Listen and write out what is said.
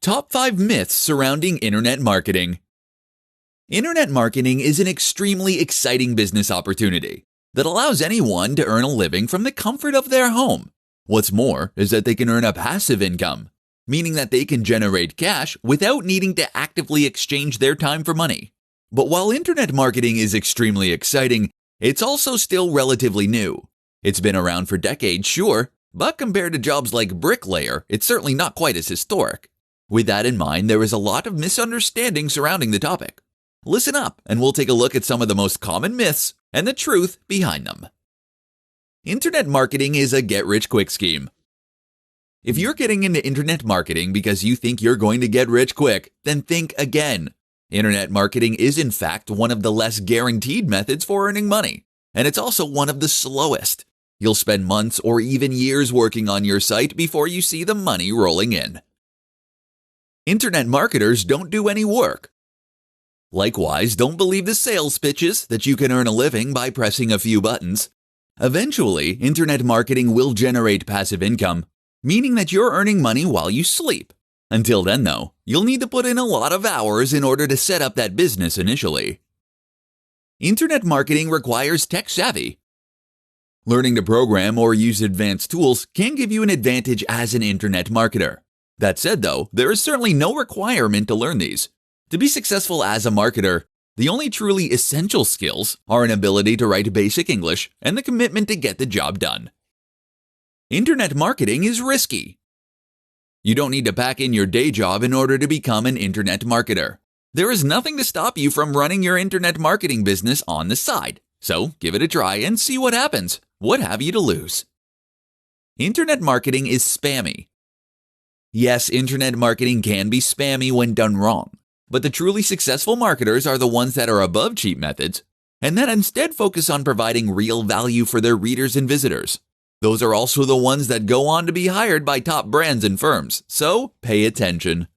Top 5 Myths Surrounding Internet Marketing. Internet marketing is an extremely exciting business opportunity that allows anyone to earn a living from the comfort of their home. What's more is that they can earn a passive income, meaning that they can generate cash without needing to actively exchange their time for money. But while internet marketing is extremely exciting, it's also still relatively new. It's been around for decades, sure, but compared to jobs like bricklayer, it's certainly not quite as historic. With that in mind, there is a lot of misunderstanding surrounding the topic. Listen up, and we'll take a look at some of the most common myths and the truth behind them. Internet marketing is a get-rich-quick scheme. If you're getting into internet marketing because you think you're going to get rich quick, then think again. Internet marketing is in fact one of the less guaranteed methods for earning money, and it's also one of the slowest. You'll spend months or even years working on your site before you see the money rolling in. Internet marketers don't do any work. Likewise, don't believe the sales pitches that you can earn a living by pressing a few buttons. Eventually, internet marketing will generate passive income, meaning that you're earning money while you sleep. Until then, though, you'll need to put in a lot of hours in order to set up that business initially. Internet marketing requires tech savvy. Learning to program or use advanced tools can give you an advantage as an internet marketer. That said, though, there is certainly no requirement to learn these. To be successful as a marketer, the only truly essential skills are an ability to write basic English and the commitment to get the job done. Internet marketing is risky. You don't need to pack in your day job in order to become an internet marketer. There is nothing to stop you from running your internet marketing business on the side. So give it a try and see what happens. What have you to lose? Internet marketing is spammy. Yes, internet marketing can be spammy when done wrong, but the truly successful marketers are the ones that are above cheap methods and that instead focus on providing real value for their readers and visitors. Those are also the ones that go on to be hired by top brands and firms, so pay attention.